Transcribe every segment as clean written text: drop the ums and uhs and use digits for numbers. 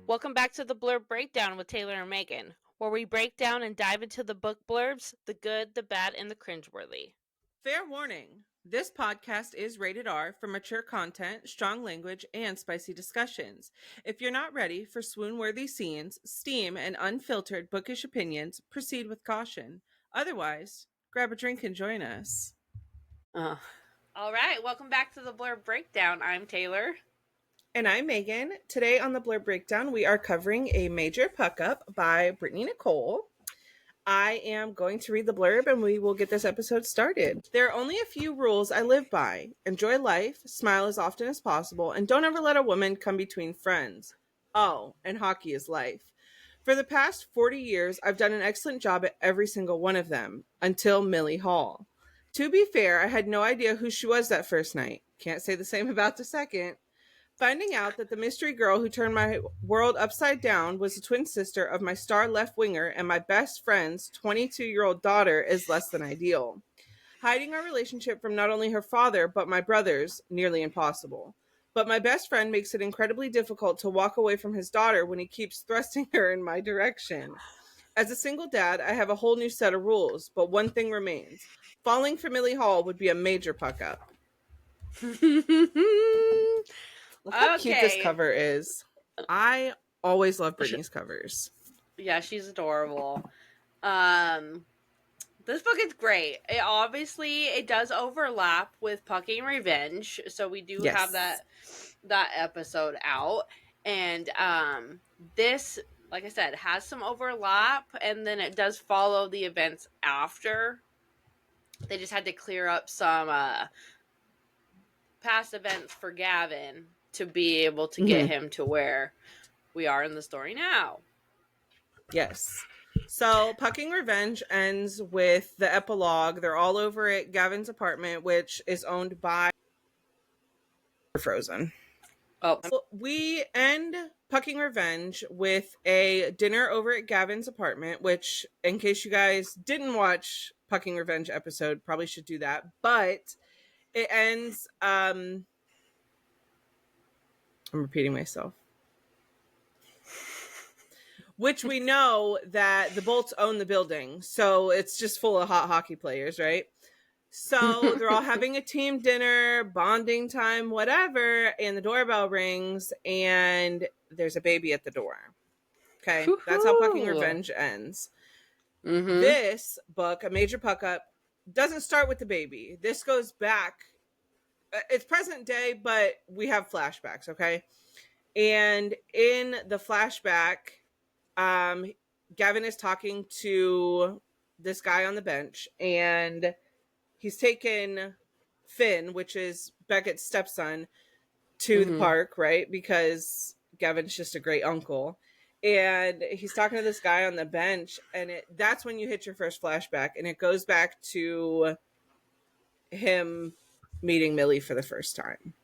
Welcome back to the Blurb Breakdown with Taylor and Maegan, where we break down and dive into the book blurbs, the good, the bad, and the cringeworthy. Fair warning, this podcast is rated R for mature content, strong language, and spicy discussions. If you're not ready for swoon-worthy scenes, steam, and unfiltered bookish opinions, proceed with caution. Otherwise, grab a drink and join us. All right, welcome back to the Blurb Breakdown. I'm Taylor. And I'm Maegan. Today on the Blurb Breakdown, we are covering A Major Puck Up by Brittanee Nicole. I am going to read the blurb and we will get this episode started. There are only a few rules I live by. Enjoy life, smile as often as possible, and don't ever let a woman come between friends. Oh, and hockey is life. For the past 40 years, I've done an excellent job at every single one of them, until Millie Hall. To be fair, I had no idea who she was that first night. Can't say the same about the second. Finding out that the mystery girl who turned my world upside down was the twin sister of my star left winger and my best friend's 22-year-old daughter is less than ideal. Hiding our relationship from not only her father, but my brothers, nearly impossible. But my best friend makes it incredibly difficult to walk away from his daughter when he keeps thrusting her in my direction. As a single dad, I have a whole new set of rules, but one thing remains. Falling for Millie Hall would be a major puck up. Look how cute this cover is. I always love Brittanee's covers. Yeah, she's adorable. This book is great. It does overlap with Pucking Revenge, so we do have that episode out. And this, like I said, has some overlap, and then it does follow the events after. They just had to clear up some past events for Gavin to be able to get him to where we are in the story now. Yes. So Pucking Revenge ends with the epilogue. They're all over at Gavin's apartment, which is owned by Frozen. Oh. So we end Pucking Revenge with a dinner over at Gavin's apartment, which, in case you guys didn't watch Pucking Revenge episode, probably should do that. But it ends... I'm repeating myself. Which we know that the Bolts own the building, so it's just full of hot hockey players, right? So they're all having a team dinner, bonding time, whatever, and the doorbell rings, and there's a baby at the door. Okay, Woo-hoo! That's how Pucking Revenge ends. Mm-hmm. This book, A Major Puck Up, doesn't start with the baby. This goes back. It's present day, but we have flashbacks, okay? And in the flashback, Gavin is talking to this guy on the bench, and he's taken Finn, which is Beckett's stepson, to the park, right? Because Gavin's just a great uncle. And he's talking to this guy on the bench, and that's when you hit your first flashback, and it goes back to him meeting Millie for the first time.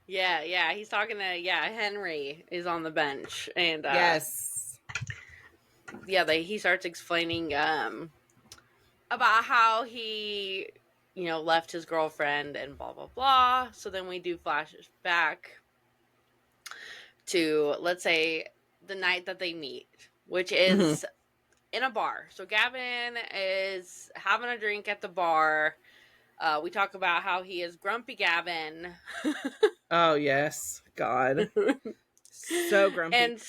Yeah, he's talking to, Henry is on the bench, and yes. He starts explaining about how he, left his girlfriend and blah, blah, blah. So then we do flashes back to, let's say, the night that they meet, which is in a bar. So Gavin is having a drink at the bar. We talk about how he is Grumpy Gavin. Oh, yes. God. So grumpy. And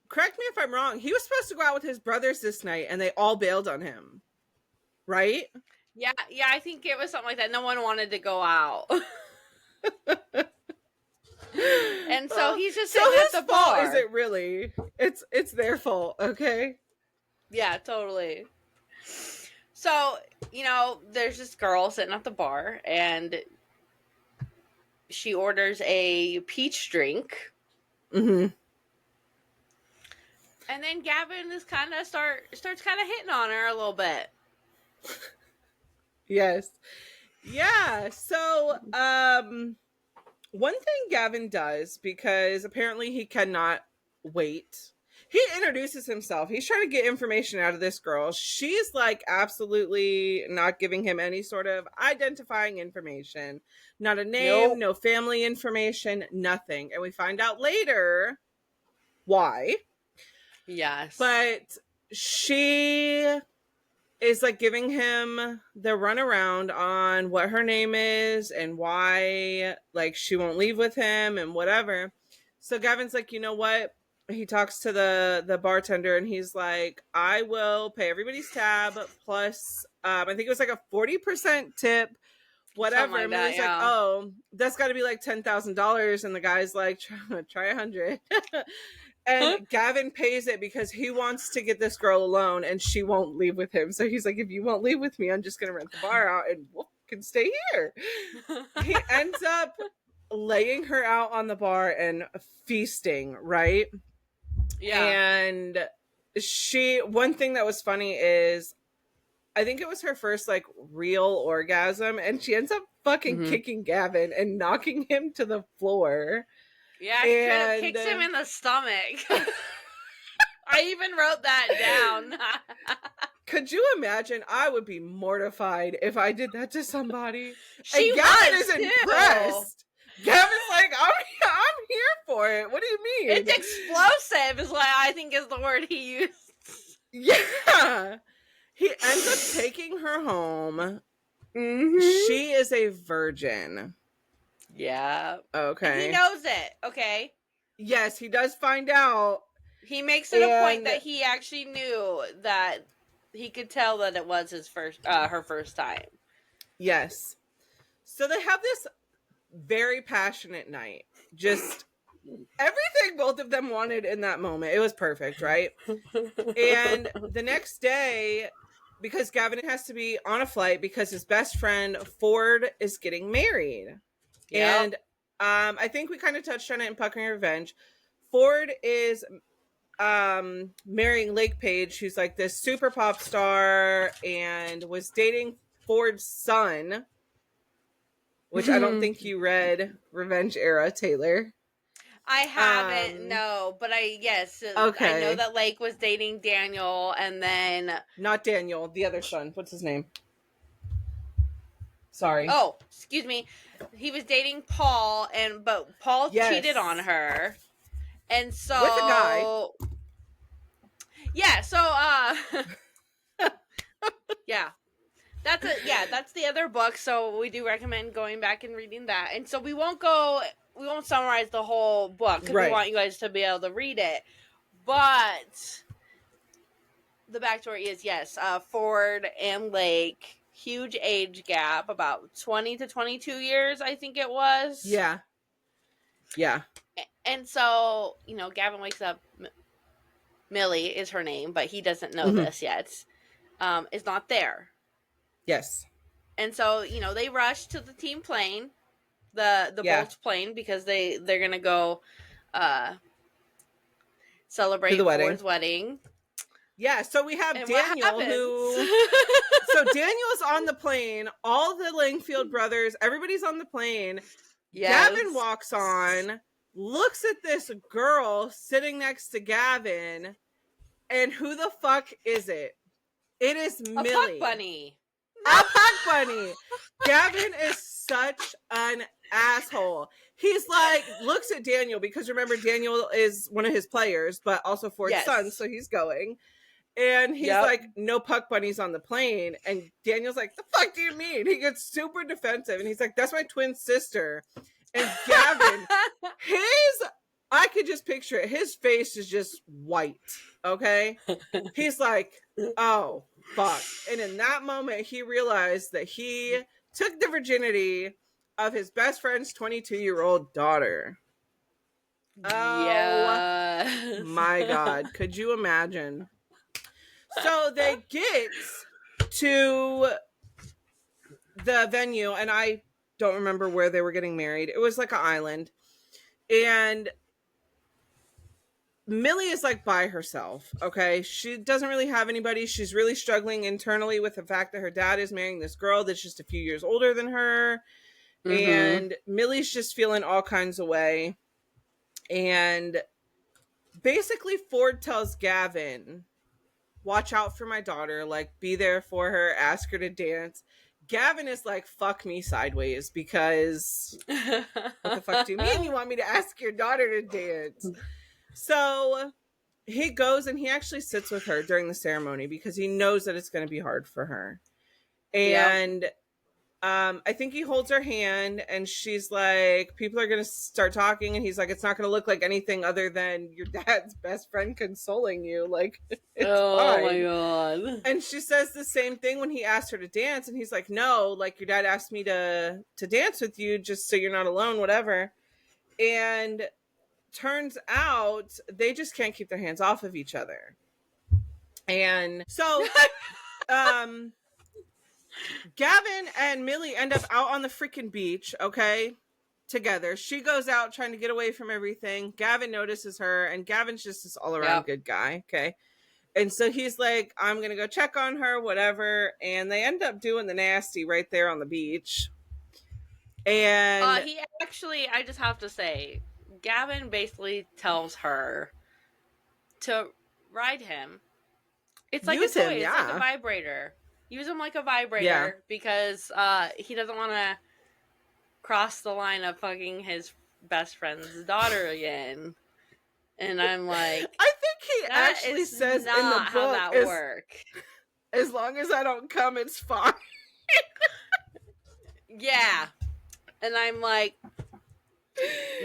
correct me if I'm wrong, he was supposed to go out with his brothers this night, and they all bailed on him. Right? Yeah, I think it was something like that. No one wanted to go out. And so he's just sitting at the bar. Fault is it really? It's their fault, okay? Yeah, totally. So, there's this girl sitting at the bar, and she orders a peach drink. Mm-hmm. And then Gavin is starts kind of hitting on her a little bit. Yes. Yeah. So, one thing Gavin does, because apparently he cannot wait. he introduces himself. He's trying to get information out of this girl. She's like absolutely not giving him any sort of identifying information. Not a name, no family information, nothing. And we find out later why. Yes. But she is like giving him the runaround on what her name is and why like she won't leave with him and whatever. So Gavin's like, you know what? He talks to the bartender and he's like, I will pay everybody's tab plus I think it was like a 40% tip, whatever. Like and Millie's like, oh, that's got to be like $10,000. And the guy's like, try 100. And Gavin pays it because he wants to get this girl alone and she won't leave with him. So he's like, if you won't leave with me, I'm just going to rent the bar out and Wolf can stay here. He ends up laying her out on the bar and feasting, right? Yeah. And one thing that was funny is I think it was her first like real orgasm and she ends up fucking kicking Gavin and knocking him to the floor. Yeah, and kicks him in the stomach. I even wrote that down. Could you imagine? I would be mortified if I did that to somebody. She and Gavin is too. Impressed. Gavin's like, I'm here for it. What do you mean? It's explosive is what I think is the word he used. Yeah. He ends up taking her home. She is a virgin. Yeah. Okay. And he knows it. Okay. Yes, he does find out. He makes it a point that he actually knew that he could tell that it was his her first time. Yes. So they have this very passionate night. Just everything both of them wanted in that moment. It was perfect, right? And the next day, because Gavin has to be on a flight because his best friend Ford is getting married. Yep. And I think we kind of touched on it in Puckering Revenge. Ford is marrying Lake Page, who's like this super pop star and was dating Ford's son, which I don't think you read Revenge Era, Taylor. I haven't, no, but okay. I know that Lake was dating Daniel and then... Not Daniel, the other son. What's his name? Sorry. Oh, excuse me. He was dating Paul, but Paul cheated on her. And so... With a guy. Yeah, so, yeah. That's the other book, so we do recommend going back and reading that. And so we won't summarize the whole book because we want you guys to be able to read it. But the backstory is, yes, Ford and Lake, huge age gap, about 20 to 22 years, I think it was. Yeah. Yeah. And so, Gavin wakes up, Millie is her name, but he doesn't know this yet, is not there. Yes. And so, they rush to the team plane, the Bolts plane, because they're going to go celebrate Ford's wedding. Yeah, so we have Daniel so Daniel's on the plane, all the Langfield brothers, everybody's on the plane. Yes. Gavin walks on, looks at this girl sitting next to Gavin, and who the fuck is it? It is Millie. A puck bunny. A puck bunny. Gavin is such an asshole. He's like, looks at Daniel, because remember, Daniel is one of his players, but also Ford's son, so he's going. And he's like, no puck bunnies on the plane. And Daniel's like, the fuck do you mean? He gets super defensive. And he's like, that's my twin sister. And Gavin, I could just picture it. His face is just white. Okay. He's like, oh, fuck. And in that moment, he realized that he took the virginity of his best friend's 22-year-old daughter. Oh, my God. Could you imagine? So they get to the venue, and I don't remember where they were getting married. It was like an island. And Millie is like by herself, okay? She doesn't really have anybody. She's really struggling internally with the fact that her dad is marrying this girl that's just a few years older than her. And Millie's just feeling all kinds of way. And basically Ford tells Gavin, watch out for my daughter, like be there for her, ask her to dance. Gavin is like, fuck me sideways, because what the fuck do you mean you want me to ask your daughter to dance? So he goes and he actually sits with her during the ceremony because he knows that it's going to be hard for her. And I think he holds her hand and she's like, people are going to start talking. And he's like, it's not going to look like anything other than your dad's best friend consoling you. Like, it's fine. My God. And she says the same thing when he asked her to dance. And he's like, no, like your dad asked me to dance with you just so you're not alone, whatever. And turns out they just can't keep their hands off of each other. And so, Gavin and Millie end up out on the freaking beach, okay, together. She goes out trying to get away from everything. Gavin notices her, and Gavin's just this all-around good guy, okay? And so he's like, I'm going to go check on her, whatever. And they end up doing the nasty right there on the beach. And he actually, I just have to say, Gavin basically tells her to ride him. It's like use a toy. him, It's like a vibrator. Use him like a vibrator because he doesn't want to cross the line of fucking his best friend's daughter again. And I'm like, I think he actually says in the book, how that work. As long as I don't come, it's fine. Yeah. And I'm like,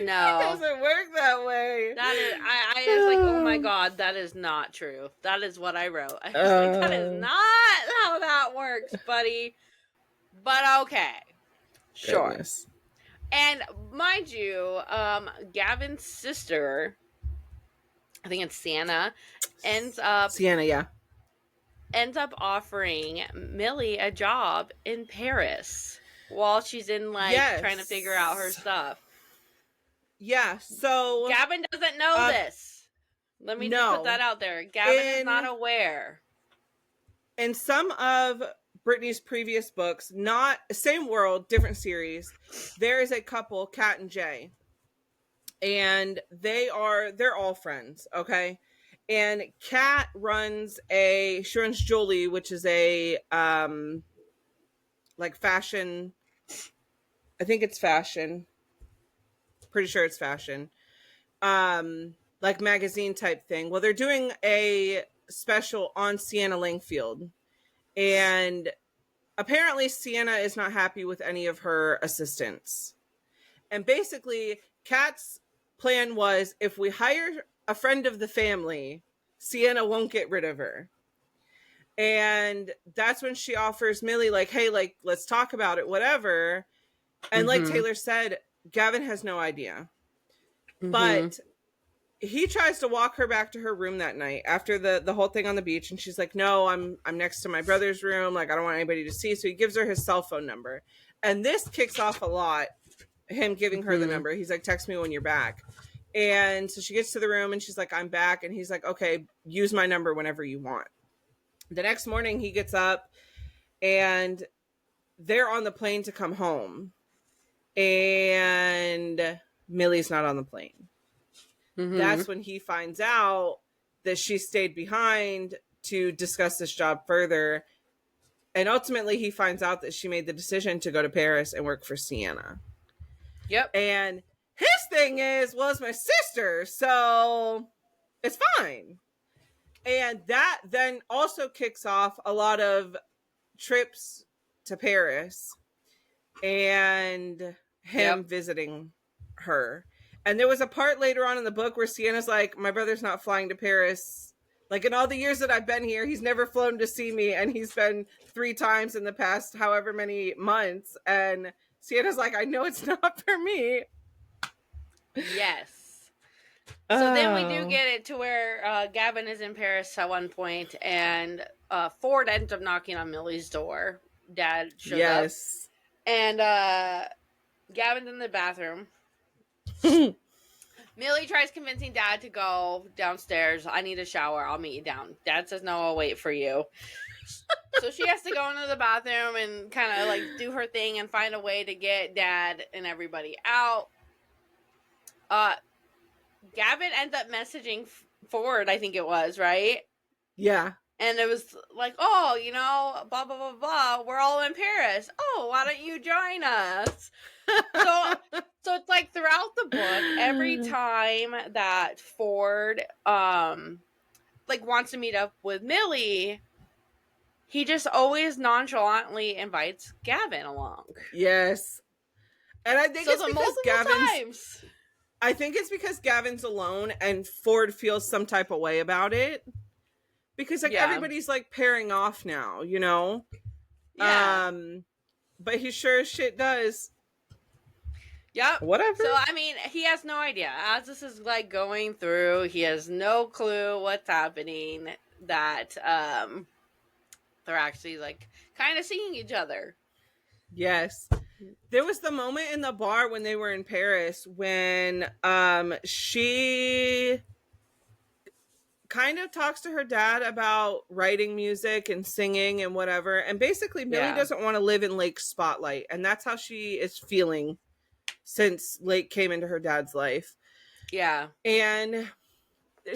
no. It doesn't work that way. That is, I was like, oh my God, that is not true. That is what I wrote. I was like, that is not how that works, buddy. But okay. Sure. Goodness. And mind you, Gavin's sister, I think it's Sienna, ends up offering Millie a job in Paris while she's in trying to figure out her stuff. Yeah, so Gavin doesn't know this. Let me just put that out there. Gavin is not aware. In some of Brittanee's previous books, not same world, different series, there is a couple, Kat and Jay. And they're all friends, okay? And Kat runs Jolie, which is a like fashion, I think it's fashion. Pretty sure it's fashion. Like magazine type thing. Well, they're doing a special on Sienna Langfield. And apparently Sienna is not happy with any of her assistants. And basically, Kat's plan was, if we hire a friend of the family, Sienna won't get rid of her. And that's when she offers Millie, like, hey, like, let's talk about it, whatever. And like Taylor said, Gavin has no idea. But he tries to walk her back to her room that night after the whole thing on the beach. And she's like, no, I'm next to my brother's room. Like, I don't want anybody to see. So he gives her his cell phone number. And this kicks off a lot, him giving her the number. He's like, text me when you're back. And so she gets to the room and she's like, I'm back. And he's like, okay, use my number whenever you want. The next morning he gets up and they're on the plane to come home. And Millie's not on the plane. That's when he finds out that she stayed behind to discuss this job further. And ultimately he finds out that she made the decision to go to Paris and work for Sienna. Yep. And his thing is, well, it's my sister, so it's fine. And that then also kicks off a lot of trips to Paris and him visiting her. And there was a part later on in the book where Sienna's like, my brother's not flying to Paris. Like, in all the years that I've been here, he's never flown to see me. And he's been 3 times in the past however many months. And Sienna's like, I know it's not for me. Yes. So then we do get it to where Gavin is in Paris at one point. And Ford ends up knocking on Millie's door. Dad shows up. And Gavin's in the bathroom. Millie tries convincing Dad to go downstairs. I need a shower. I'll meet you down. Dad says, no, I'll wait for you. So she has to go into the bathroom and kind of like do her thing and find a way to get Dad and everybody out. Gavin ends up messaging Ford, I think it was, right? Yeah. And it was like, oh, you know, blah, blah, blah, blah. We're all in Paris. Oh, why don't you join us? So, so it's like throughout the book, every time that Ford, like wants to meet up with Millie, he just always nonchalantly invites Gavin along. Yes. And I think So it's the because multiple times. I think it's because Gavin's alone and Ford feels some type of way about it. Because like everybody's like pairing off now, you know? Yeah. But he sure as shit does. Yep. Whatever. So I mean, he has no idea. As this is like going through, he has no clue what's happening, that they're actually like kind of seeing each other. Yes. There was the moment in the bar when they were in Paris when she kind of talks to her dad about writing music and singing and whatever. And basically Millie doesn't want to live in Lake's spotlight. And that's how she is feeling since Lake came into her dad's life. Yeah. And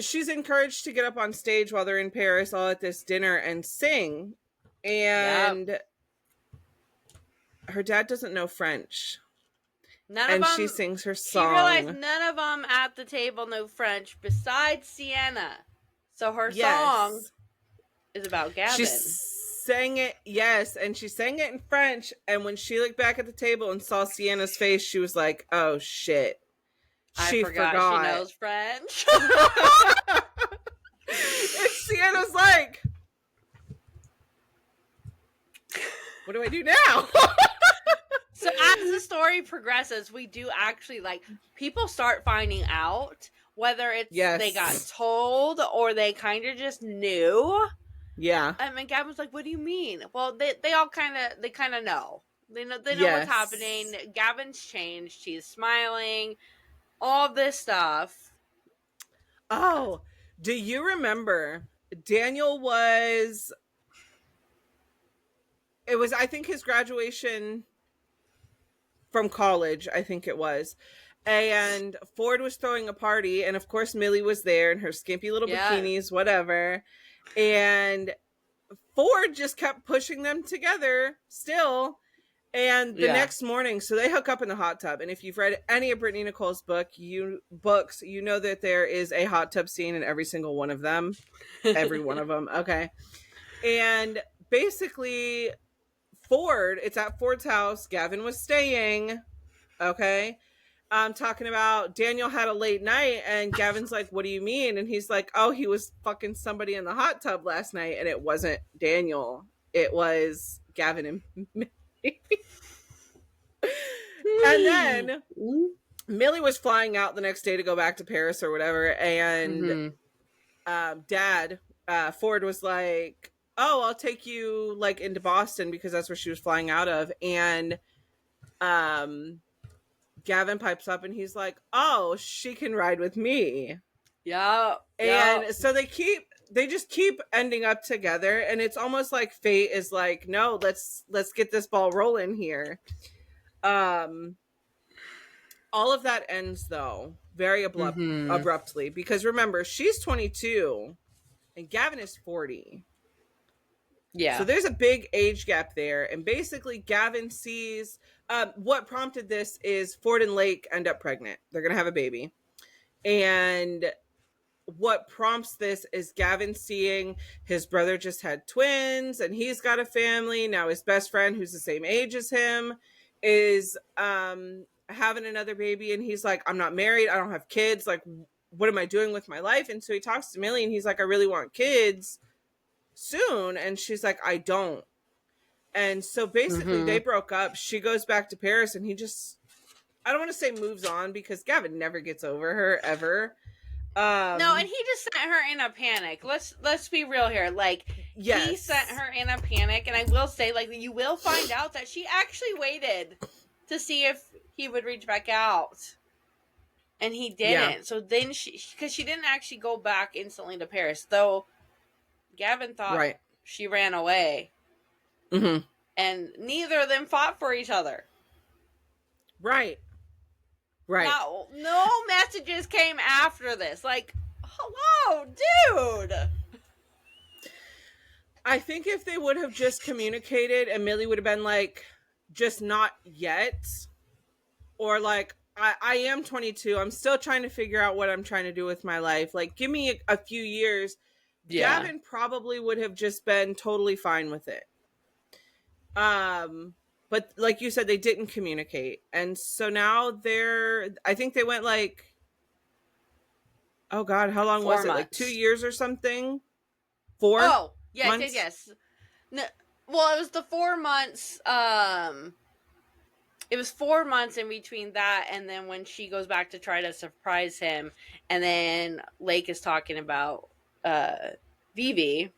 she's encouraged to get up on stage while they're in Paris all at this dinner and sing. And her dad doesn't know French. None of them. She sings her song. She realized none of them at the table know French besides Sienna. So her song is about Gavin. She sang it, and she sang it in French. And when she looked back at the table and saw Sienna's face, she was like, "Oh shit, she forgot she knows French." And Sienna's like, "What do I do now?" So as the story progresses, we do actually, like, people start finding out whether it's they got told or they kind of just knew. Yeah. I mean, Gavin's like, "What do you mean?" Well, they all kind of know. They know what's happening. Gavin's changed. He's smiling. All this stuff. Oh, do you remember Daniel was? It was, I think, his graduation from college, I think it was. And Ford was throwing a party, and of course Millie was there in her skimpy little bikinis, whatever. And Ford just kept pushing them together still. And the next morning, so they hook up in the hot tub. And if you've read any of Brittanee Nicole's books, you know that there is a hot tub scene in every single one of them. Every one of them. Okay. And basically, it's at Ford's house. Gavin was staying. Okay. Talking about Daniel had a late night, and Gavin's like, "What do you mean?" And he's like, "Oh, he was fucking somebody in the hot tub last night." And it wasn't Daniel. It was Gavin and Millie. And then Millie was flying out the next day to go back to Paris or whatever. And Dad, Ford was like, "Oh, I'll take you like into Boston," because that's where she was flying out of. And Gavin pipes up and he's like, "Oh, she can ride with me." Yeah. And so they just keep ending up together, and it's almost like fate is like, "No, let's get this ball rolling here." All of that ends though very abruptly, because remember, she's 22 and Gavin is 40. Yeah. So there's a big age gap there. And basically Gavin sees, what prompted this is Ford and Lake end up pregnant. They're going to have a baby. And what prompts this is Gavin seeing his brother just had twins and he's got a family. Now his best friend, who's the same age as him, is having another baby. And he's like, "I'm not married. I don't have kids. Like, what am I doing with my life?" And so he talks to Millie and he's like, "I really want kids soon." And she's like, "I don't." And so basically they broke up. She goes back to Paris and he just, I don't want to say moves on, because Gavin never gets over her ever. No, and he just sent her in a panic. Let's be real here. Like, he sent her in a panic, and I will say, like, you will find out that she actually waited to see if he would reach back out, and he didn't. Yeah. So then because she didn't actually go back instantly to Paris, though Gavin thought she ran away. Mm-hmm. And neither of them fought for each other. Right. No messages came after this. Like, Hello, dude. I think if they would have just communicated and Millie would have been like, just not yet, or like, I am 22. I'm still trying to figure out what I'm trying to do with my life. Like, give me a few years. Yeah. Gavin probably would have just been totally fine with it. But like you said, they didn't communicate. And so now I think they went like, oh God, how long 4 was it? months. Like 2 years or something? 4 Oh, yes, months? yes. No, well, it was the 4 months. It was 4 months in between that and then when she goes back to try to surprise him, and then Lake is talking about Vivi.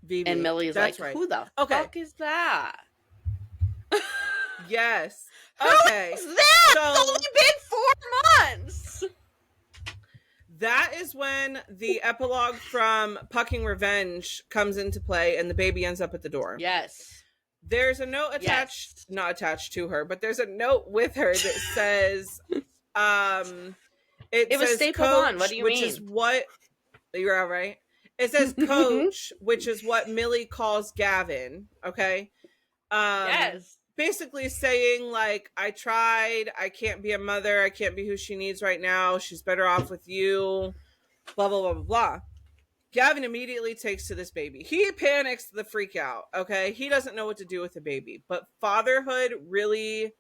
And Millie's that's like, right. who the fuck is that? Yes. Okay. Who's that? So, it's only been 4 months. That is when the epilogue from Pucking Revenge comes into play and the baby ends up at the door. Yes. There's a note attached, not attached to her, but there's a note with her that says, it was says stapled coach, on. What do you which mean? is what, you're all right. It says coach, which is what Millie calls Gavin. Okay. Yes. Basically saying like, I tried, I can't be a mother, I can't be who she needs right now, she's better off with you, blah blah blah blah blah. Gavin immediately takes to this baby. He panics the freak out. Okay, he doesn't know what to do with the baby, but fatherhood really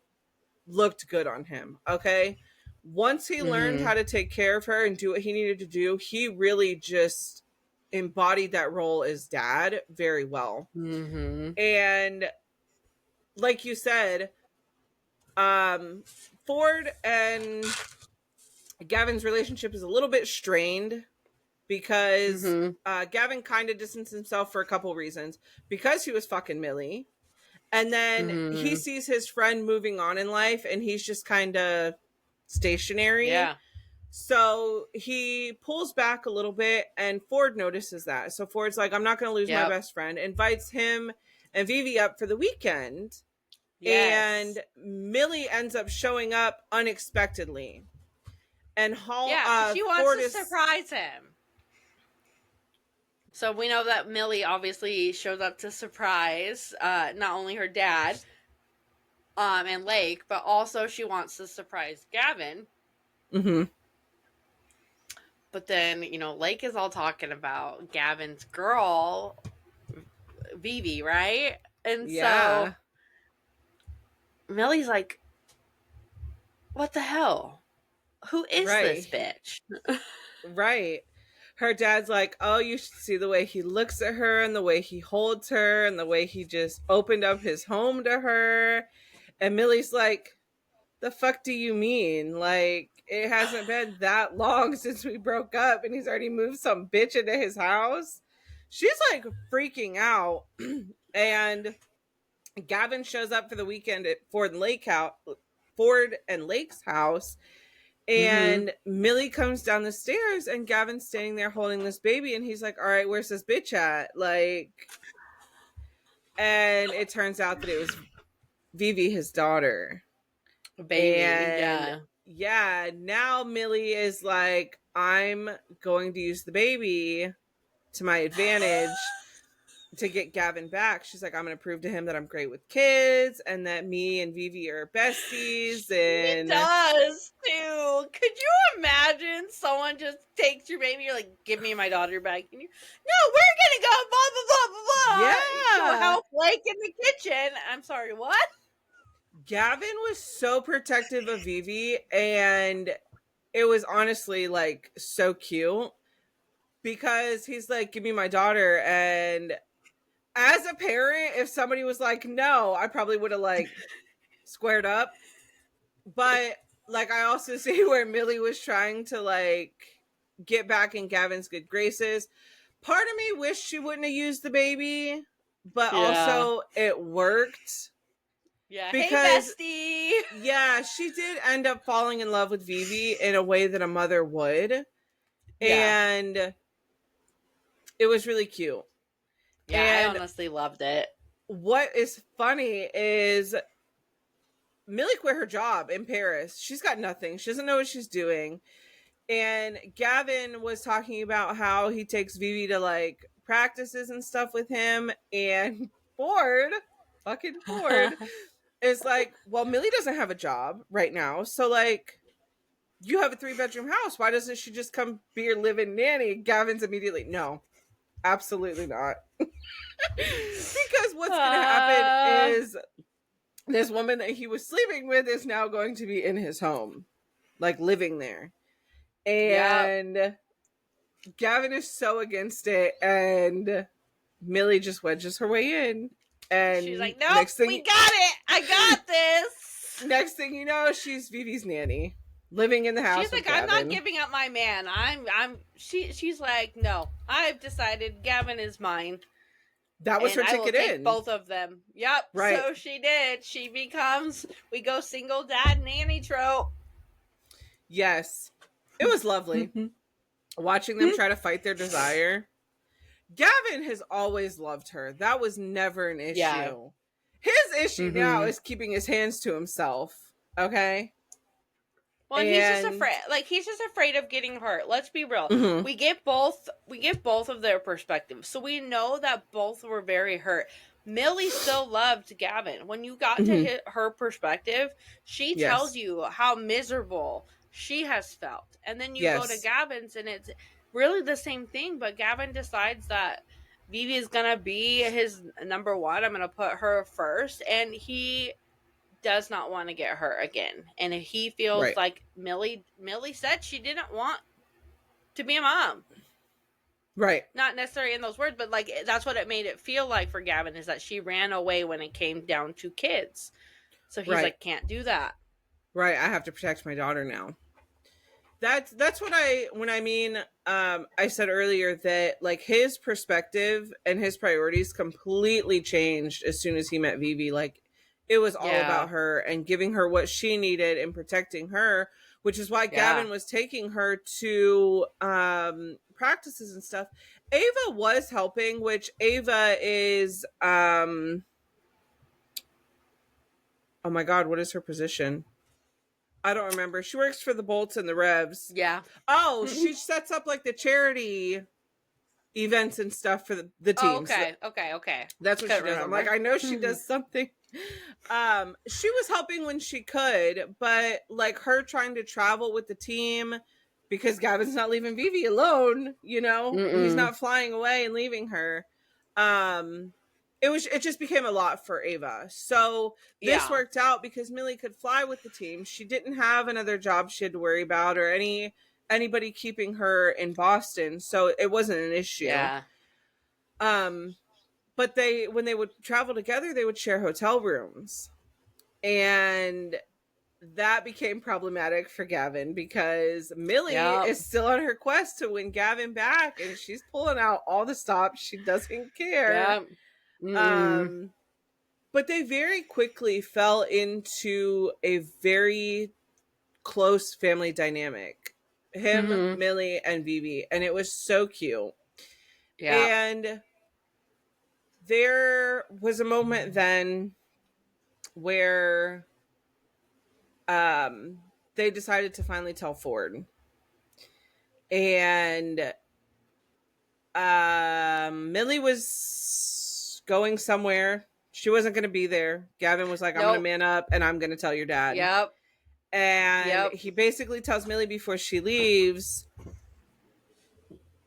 looked good on him. Okay, once he learned how to take care of her and do what he needed to do, he really just embodied that role as dad very well. And like you said, Ford and Gavin's relationship is a little bit strained because Gavin kind of distanced himself for a couple reasons. Because he was fucking Millie, and then he sees his friend moving on in life and he's just kind of stationary. Yeah. So he pulls back a little bit and Ford notices that. So Ford's like, I'm not going to lose my best friend, invites him and Vivi up for the weekend. Yes. And Millie ends up showing up unexpectedly. And she wants to surprise him. So we know that Millie obviously shows up to surprise not only her dad and Lake, but also she wants to surprise Gavin. But then, Lake is all talking about Gavin's girl, Vivi, right? And so Millie's like, what the hell? Who is this bitch? Right. Her dad's like, oh, you should see the way he looks at her and the way he holds her and the way he just opened up his home to her. And Millie's like, the fuck do you mean? Like, it hasn't been that long since we broke up and he's already moved some bitch into his house. She's like freaking out. And Gavin shows up for the weekend at Ford and Lake's house. And Millie comes down the stairs and Gavin's standing there holding this baby and he's like, all right, where's this bitch at? Like, and it turns out that it was Vivi, his daughter. Baby, and now Millie is like, I'm going to use the baby to my advantage to get Gavin back. She's like, I'm going to prove to him that I'm great with kids and that me and Vivi are besties. And she does too. Could you imagine someone just takes your baby, you're like, give me my daughter back, and no, we're gonna go blah blah blah blah blah. Yeah, help Blake in the kitchen. I'm sorry, what? Gavin was so protective of Vivi, and it was honestly like so cute because he's like, give me my daughter. And as a parent, if somebody was like, no, I probably would have like squared up. But like, I also see where Millie was trying to like get back in Gavin's good graces. Part of me wished she wouldn't have used the baby, but also it worked. Yeah, because, hey, bestie. Yeah, she did end up falling in love with Vivi in a way that a mother would. Yeah. And it was really cute. Yeah, and I honestly loved it. What is funny is Millie quit her job in Paris. She's got nothing. She doesn't know what she's doing. And Gavin was talking about how he takes Vivi to like practices and stuff with him. And fucking Ford, is like, well, Millie doesn't have a job right now. So like, you have a 3-bedroom house. Why doesn't she just come be your living nanny? Gavin's immediately, no, absolutely not. Because what's going to happen is this woman that he was sleeping with is now going to be in his home, like living there. And Gavin is so against it, and Millie just wedges her way in. And she's like, nope, we got it. I got this. Next thing you know, she's Vivi's nanny, living in the house. She's like, I'm not giving up my man. She's like, no, I've decided Gavin is mine. That was her ticket in. Both of them. Yep. Right. So she did. We go single dad nanny trope. Yes. It was lovely. Watching them try to fight their desire. Gavin has always loved her. That was never an issue. Yeah. His issue now is keeping his hands to himself. Okay? Well, and he's just afraid. Like, he's just afraid of getting hurt. Let's be real. We get both of their perspectives. So we know that both were very hurt. Millie still loved Gavin. When you got to her perspective, she tells you how miserable she has felt. And then you go to Gavin's and it's really the same thing. But Gavin decides that Vivi is going to be his number one. I'm going to put her first. And he does not want to get hurt again. And he feels like Millie said she didn't want to be a mom. Right. Not necessarily in those words, but like that's what it made it feel like for Gavin, is that she ran away when it came down to kids. So he's like, can't do that. Right. I have to protect my daughter now. That's what I said earlier that like his perspective and his priorities completely changed as soon as he met Vivi. Like, it was all about her and giving her what she needed and protecting her, which is why Gavin was taking her to practices and stuff. Ava was helping, which Ava is oh my god, what is her position? I don't remember. She works for the Bolts and the Revs. Yeah. Oh, she sets up like the charity events and stuff for the teams. Oh, okay. That's what she does. I'm like, I know she does something. She was helping when she could, but like her trying to travel with the team because Gavin's not leaving Vivi alone, you know? He's not flying away and leaving her. It just became a lot for Ava. So this worked out because Millie could fly with the team. She didn't have another job she had to worry about or anybody keeping her in Boston. So it wasn't an issue. Yeah. But when they would travel together, they would share hotel rooms. And that became problematic for Gavin because Millie is still on her quest to win Gavin back, and she's pulling out all the stops. She doesn't care. But they very quickly fell into a very close family dynamic. Him, Millie, and Vivi. And it was so cute. Yeah. And there was a moment then where they decided to finally tell Ford. And Millie was going somewhere. She wasn't going to be there. Gavin was like, I'm going to man up and I'm going to tell your dad. Yep. And he basically tells Millie before she leaves,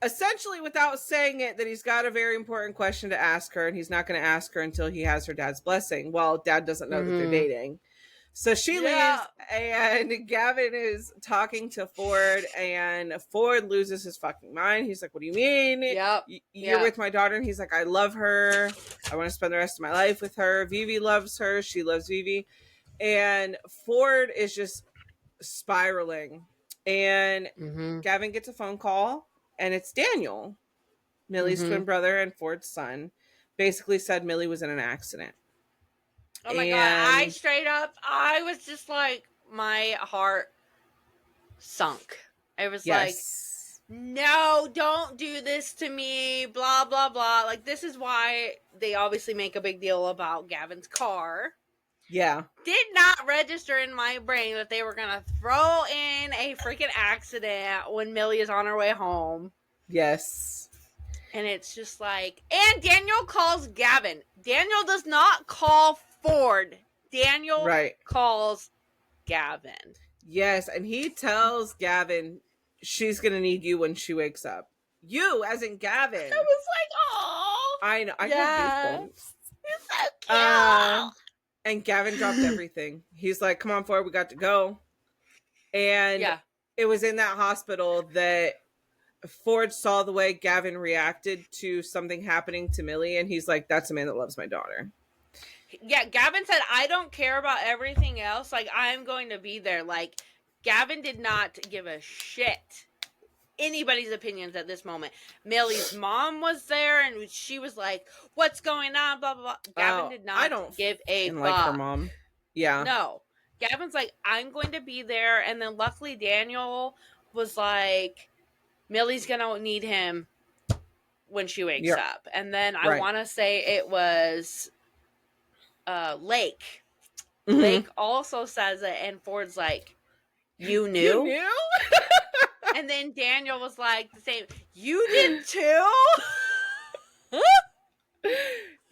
essentially without saying it, that he's got a very important question to ask her, and he's not going to ask her until he has her dad's blessing. Well, dad doesn't know that they're dating. So she leaves, and Gavin is talking to Ford, and Ford loses his fucking mind. He's like, what do you mean? You're with my daughter? And he's like, I love her. I want to spend the rest of my life with her. Vivi loves her. She loves Vivi. And Ford is just spiraling. And Gavin gets a phone call, and it's Daniel, Millie's twin brother and Ford's son, basically said Millie was in an accident. Oh my God. I was just like, my heart sunk. I was like, no, don't do this to me, blah, blah, blah. Like, this is why they obviously make a big deal about Gavin's car. Yeah. Did not register in my brain that they were going to throw in a freaking accident when Millie is on her way home. Yes. And it's just like, and Daniel calls Gavin. Daniel does not call Ford. Daniel calls Gavin. Yes, and he tells Gavin she's going to need you when she wakes up. You, as in Gavin. I was like, oh. I know. I have goosebumps. It's so cute. And Gavin dropped everything. He's like, come on, Ford, we got to go. And it was in that hospital that Ford saw the way Gavin reacted to something happening to Millie, and he's like, that's a man that loves my daughter. Yeah, Gavin said, I don't care about everything else. Like, I'm going to be there. Like, Gavin did not give a shit anybody's opinions at this moment. Millie's mom was there, and she was like, what's going on, blah, blah, blah. Gavin did not give a fuck. Like her mom. Yeah. No. Gavin's like, I'm going to be there. And then luckily Daniel was like, Millie's going to need him when she wakes up. And then I want to say it was Lake. Mm-hmm. Lake also says it, and Ford's like, you knew? You knew? And then Daniel was like the same, you did too?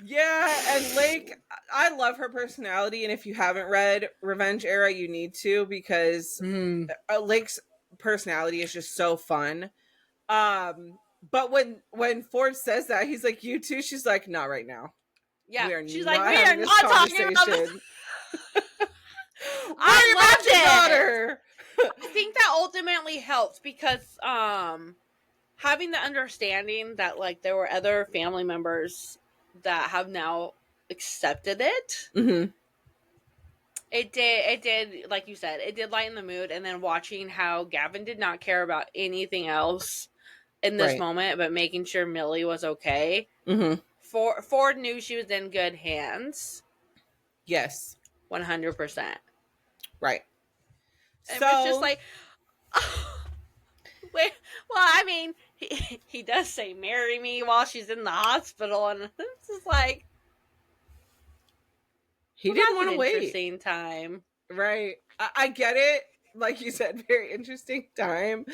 Yeah, and Lake, I love her personality, and if you haven't read Revenge Era, you need to, because Lake's personality is just so fun. But when Ford says that, he's like, you too? She's like, not right now. Yeah, she's like, we are not talking about this. I loved it. Daughter. I think that ultimately helps because having the understanding that like there were other family members that have now accepted it. Mm-hmm. It did, like you said, it did lighten the mood. And then watching how Gavin did not care about anything else in this moment, but making sure Millie was okay. Mm-hmm. Ford knew she was in good hands. Yes. 100%. Right. It was just like, well, I mean, he does say marry me while she's in the hospital, and it's just like, he didn't want to wait. Interesting time. Right. I get it. Like you said, very interesting time.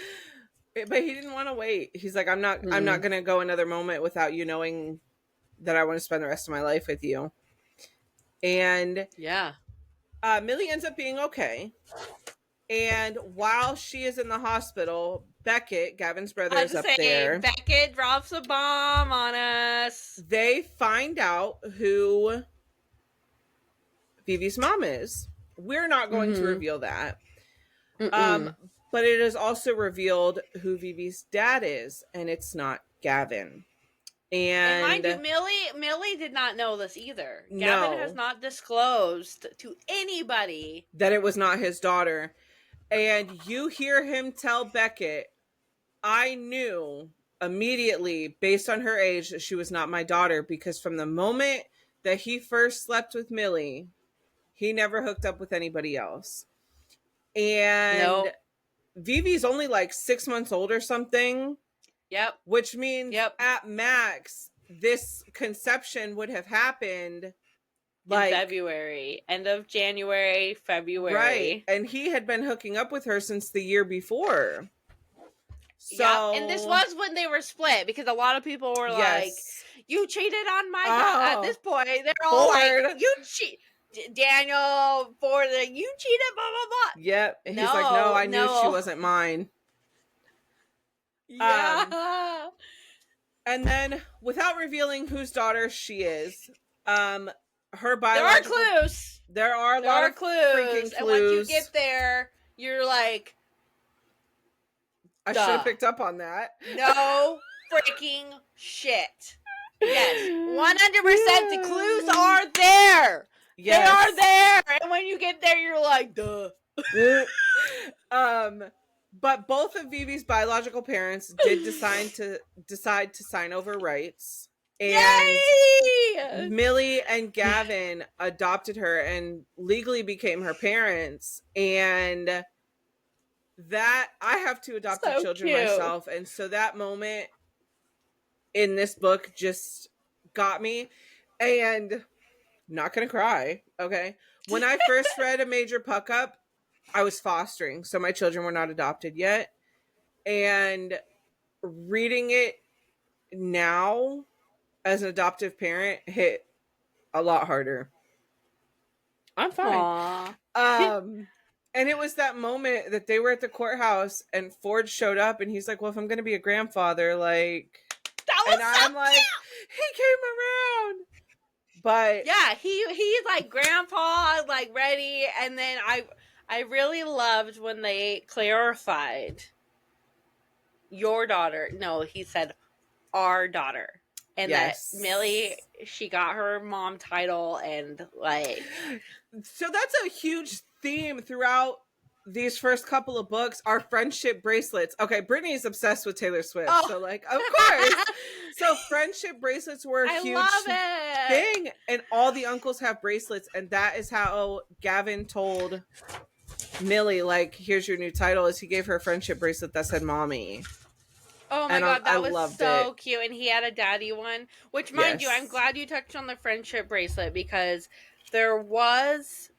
But he didn't want to wait. He's like, I'm not going to go another moment without you knowing that I want to spend the rest of my life with you. And Millie ends up being okay. And while she is in the hospital, Beckett, Gavin's brother, is up there. Beckett drops a bomb on us. They find out who Vivi's mom is. We're not going to reveal that. But it is also revealed who Vivi's dad is, and it's not Gavin. And mind you, Millie did not know this either. Gavin has not disclosed to anybody that it was not his daughter. And you hear him tell Beckett, I knew immediately, based on her age, that she was not my daughter, because from the moment that he first slept with Millie, he never hooked up with anybody else. And Vivi's only like 6 months old or something. Yep. Which means at max, this conception would have happened like in February, end of January, February. Right. And he had been hooking up with her since the year before. So, and this was when they were split, because a lot of people were like, you cheated on my guy. At this point, they're all like, you cheat. Daniel, you cheated, blah, blah, blah. Yep. And he's like, no, I knew she wasn't mine. Yeah. And then, without revealing whose daughter she is, her biological... There are clues. There are a lot of clues. Freaking clues. And once you get there, you're like, I should have picked up on that. No freaking shit. Yes, 100%. The clues are there. Yes. They are there. And when you get there, you're like, duh. But both of Vivi's biological parents did decide to sign over rights. And Yay! Millie and Gavin adopted her and legally became her parents. And that, I have two adopted children myself. And so that moment in this book just got me. And not gonna cry, okay? When I first read A Major Puck Up, I was fostering, so my children were not adopted yet. And reading it now as an adoptive parent hit a lot harder. I'm fine. And it was that moment that they were at the courthouse and Ford showed up and he's like, well, if I'm going to be a grandfather, like, that was and so I'm like, he came around. But yeah, he's like grandpa, like ready. And then I really loved when they clarified your daughter. No, he said our daughter. And yes. That Millie, she got her mom title and like. So that's a huge theme throughout these first couple of books are friendship bracelets. Okay, Brittanee's obsessed with Taylor Swift. Oh. So like, of course. So friendship bracelets were a huge thing. And all the uncles have bracelets. And that is how Gavin told Millie, like, here's your new title, is he gave her a friendship bracelet that said mommy. Oh my god, that was so cute. And he had a daddy one, which mind you, I'm glad you touched on the friendship bracelet because there was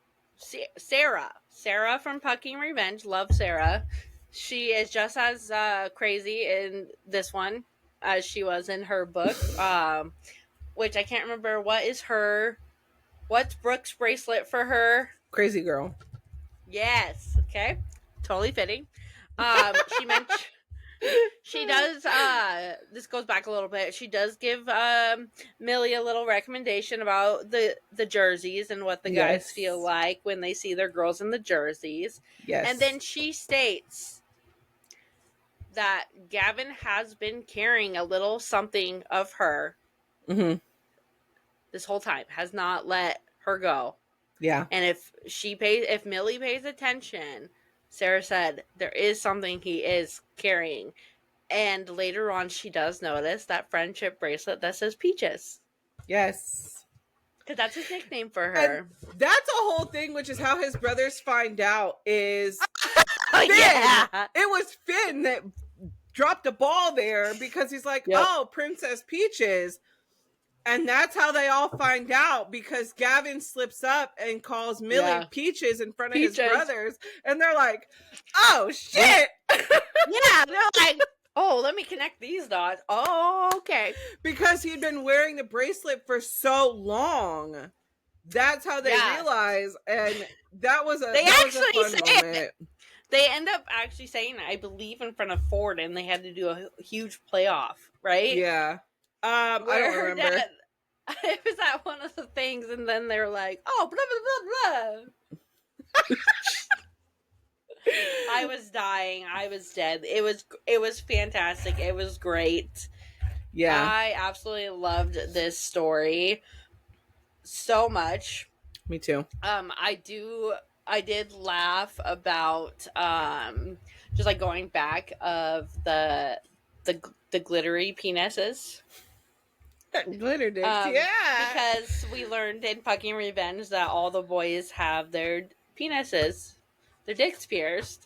Sarah from Pucking Revenge. Love Sarah. She is just as crazy in this one as she was in her book, which I can't remember. What's Brooke's bracelet for her? Crazy girl. Yes. Okay. Totally fitting. She mentioned... She does, this goes back a little bit, she does give Millie a little recommendation about the jerseys and what the guys feel like when they see their girls in the jerseys. Yes. And then she states that Gavin has been carrying a little something of her this whole time, has not let her go. Yeah. And if Millie pays attention, Sarah said there is something he is carrying. And later on, she does notice that friendship bracelet that says Peaches. Yes. Because that's his nickname for her. And that's a whole thing, which is how his brothers find out is Finn. Yeah. It was Finn that dropped the ball there because he's like, oh, Princess Peaches. And that's how they all find out because Gavin slips up and calls Millie Peaches in front of his brothers. And they're like, oh, shit. Yeah, they're like, oh, let me connect these dots. Oh, okay. Because he'd been wearing the bracelet for so long. That's how they realize. And that was a fun moment. They end up actually saying, I believe, in front of Ford, and they had to do a huge playoff, right? Yeah. I don't remember. It was at one of the things, and then they're like, oh, blah, blah, blah, blah. I was dying. I was dead. It was fantastic. It was great. Yeah. I absolutely loved this story so much. Me too. I did laugh about just like going back of the glittery penises. Glitter dicks, because we learned in Pucking Revenge that all the boys have their penises, their dicks pierced.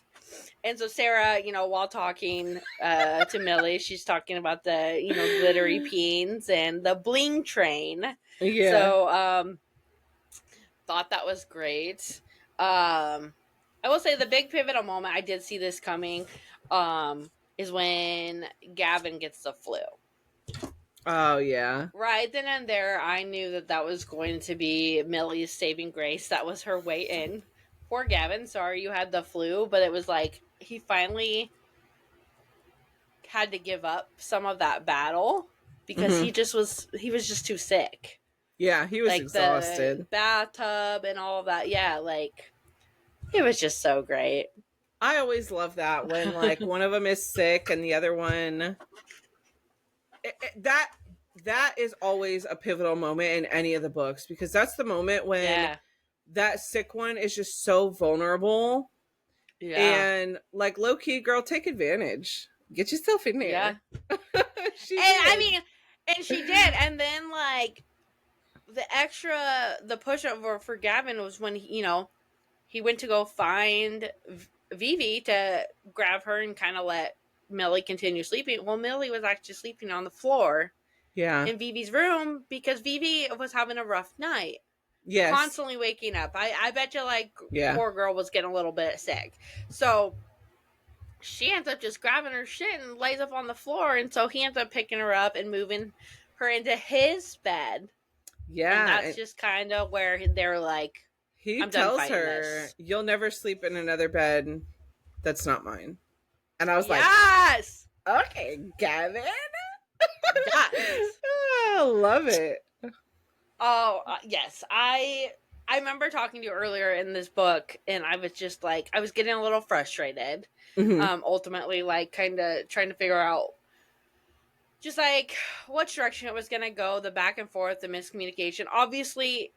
And so Sarah, while talking to Millie, she's talking about the, glittery peens and the bling train. Yeah. So, thought that was great. I will say the big pivotal moment, I did see this coming, is when Gavin gets the flu. Oh, yeah. Right then and there, I knew that was going to be Millie's saving grace. That was her way in. Poor Gavin, sorry you had the flu, but it was like he finally had to give up some of that battle because he was just too sick. Yeah, he was exhausted. The bathtub and all of that. Yeah, like it was just so great. I always love that when like one of them is sick and the other one. That is always a pivotal moment in any of the books because that's the moment when that sick one is just so vulnerable. Yeah. And like low key, girl, take advantage. Get yourself in there. Yeah. She did. And then like the pushover for Gavin was when he went to go find Vivi to grab her and kind of let Millie continue sleeping. Well, Millie was actually sleeping on the floor in Vivi's room because Vivi was having a rough night. Yes. Constantly waking up. I bet you, like, poor girl was getting a little bit sick. So she ends up just grabbing her shit and lays up on the floor, and so he ends up picking her up and moving her into his bed. Yeah. And that's just kind of where they're like, he tells her, "You'll never sleep in another bed that's not mine." And I was like, yes! Okay, Gavin. I love it. Oh, yes. I remember talking to you earlier in this book, and I was just like, I was getting a little frustrated. Ultimately, like, kind of trying to figure out just, like, what direction it was going to go, the back and forth, the miscommunication. Obviously,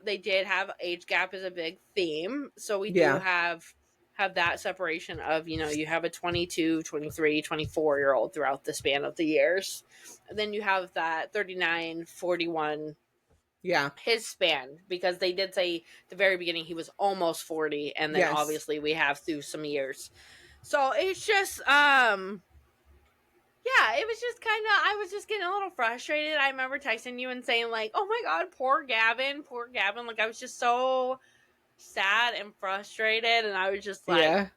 they did have age gap as a big theme, so we do have that separation of, you know, you have a 22, 23, 24-year-old throughout the span of the years. And then you have that 39, 41 his span, because they did say at the very beginning he was almost 40, and then obviously we have through some years. So it's just yeah, it was just kind of, I was just getting a little frustrated. I remember texting you and saying, like, oh my god, poor Gavin. Like, I was just so sad and frustrated, and I was just like,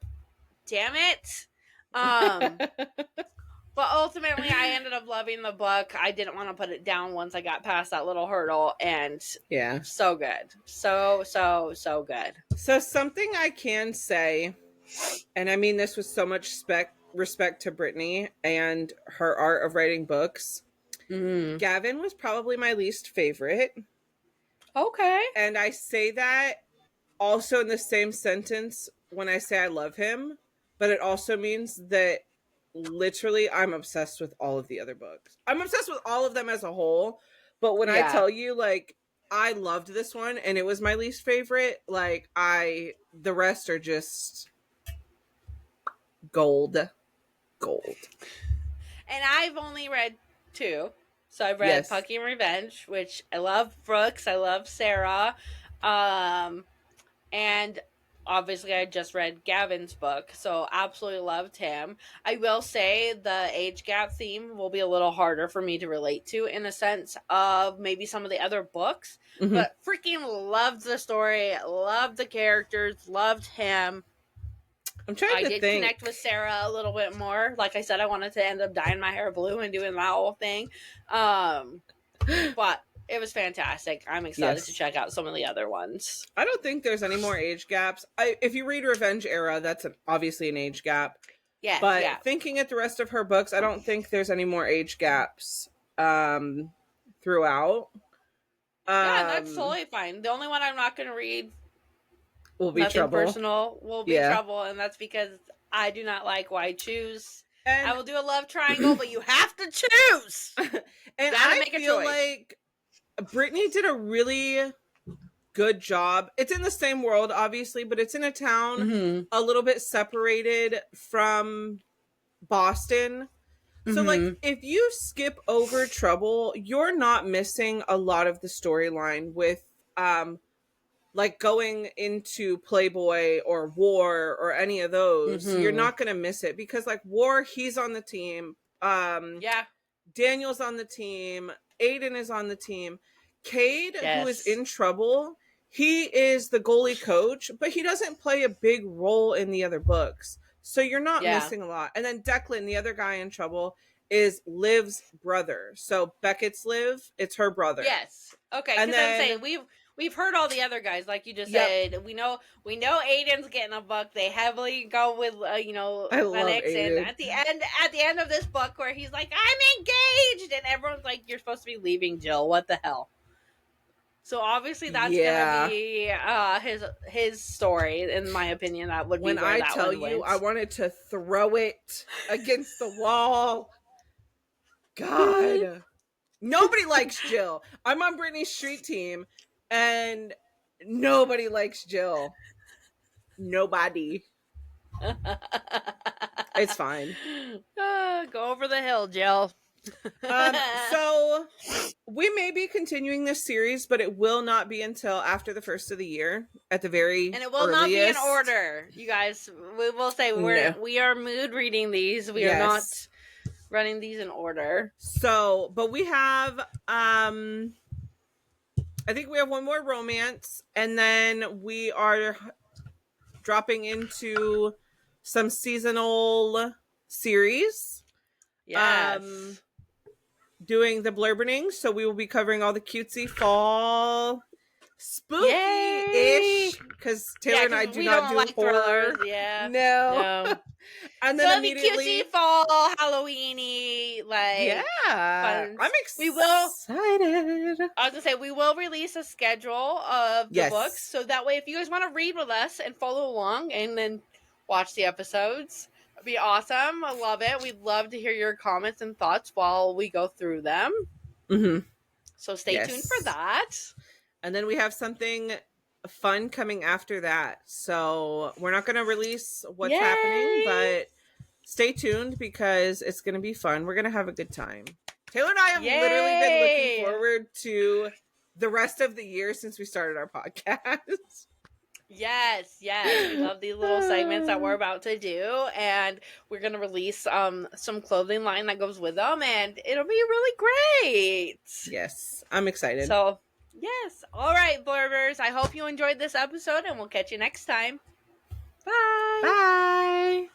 damn it. But ultimately, I ended up loving the book. I didn't want to put it down once I got past that little hurdle, and so good. So good. So something I can say, and I mean this with so much respect to Brittanee and her art of writing books. Gavin was probably my least favorite. Okay. And I say that also in the same sentence when I say I love him, but it also means that literally I'm obsessed with all of the other books. I'm obsessed with all of them as a whole, but when I tell you, like, I loved this one and it was my least favorite, like, the rest are just gold. And I've only read 2. So I've read Pucky and Revenge, which I love Brooks, I love Sarah, and obviously I just read Gavin's book, so absolutely loved him. I will say the age gap theme will be a little harder for me to relate to in the sense of maybe some of the other books, but freaking loved the story, loved the characters, loved him. I did connect with Sarah a little bit more. Like I said, I wanted to end up dyeing my hair blue and doing that whole thing. But it was fantastic. I'm excited to check out some of the other ones. I don't think there's any more age gaps. If you read Revenge Era, that's obviously an age gap. But thinking at the rest of her books, I don't think there's any more age gaps throughout. That's totally fine. The only one I'm not going to read will be Trouble. Personal will be Trouble, and that's because I do not like why choose. And I will do a love triangle, but you have to choose. And I feel like Brittanee did a really good job. It's in the same world, obviously, but it's in a town a little bit separated from Boston. So, like, if you skip over Trouble, you're not missing a lot of the storyline with, like, going into Playboy or War or any of those. You're not going to miss it because, like, War, he's on the team. Daniel's on the team. Aiden is on the team. Cade, who is in Trouble, he is the goalie coach, but he doesn't play a big role in the other books. So you're not missing a lot. And then Declan, the other guy in Trouble, is Liv's brother. So Beckett's Liv, it's her brother. Yes. Okay. And then I'm saying we've heard all the other guys, like you just said. We know Aiden's getting a book. They heavily go with Lennox, and at the end of this book where he's like, I'm engaged, and everyone's like, you're supposed to be leaving Jill. What the hell? So obviously that's gonna be his story, in my opinion. That would be when I tell you I wanted to throw it against the wall. God. Nobody likes Jill. I'm on Brittanee's street team, and nobody likes Jill. Nobody. It's fine. Go over the hill, Jill. So we may be continuing this series, but it will not be until after the first of the year at the very and it will not be in order, you guys. We will say we are mood reading these. We are not running these in order. So, but we have I think we have one more romance, and then we are dropping into some seasonal series. Yes. Doing the blurbening, so we will be covering all the cutesy fall spooky-ish, because Taylor and I do not do like horror. thrillers. Yeah. No. And then so immediately it'll be cutesy fall, Halloweeny, like fun. I'm excited. We will. I was gonna say we will release a schedule of the books, so that way, if you guys want to read with us and follow along, and then watch the episodes, it'd be awesome. I love it. We'd love to hear your comments and thoughts while we go through them. Mm-hmm. So stay tuned for that. And then we have something fun coming after that. So we're not going to release what's happening, but stay tuned because it's going to be fun. We're going to have a good time. Taylor and I have literally been looking forward to the rest of the year since we started our podcast. Yes. We love these little segments that we're about to do, and we're going to release some clothing line that goes with them, and it'll be really great. Yes, I'm excited. So, yes. All right, Blurbers. I hope you enjoyed this episode, and we'll catch you next time. Bye. Bye.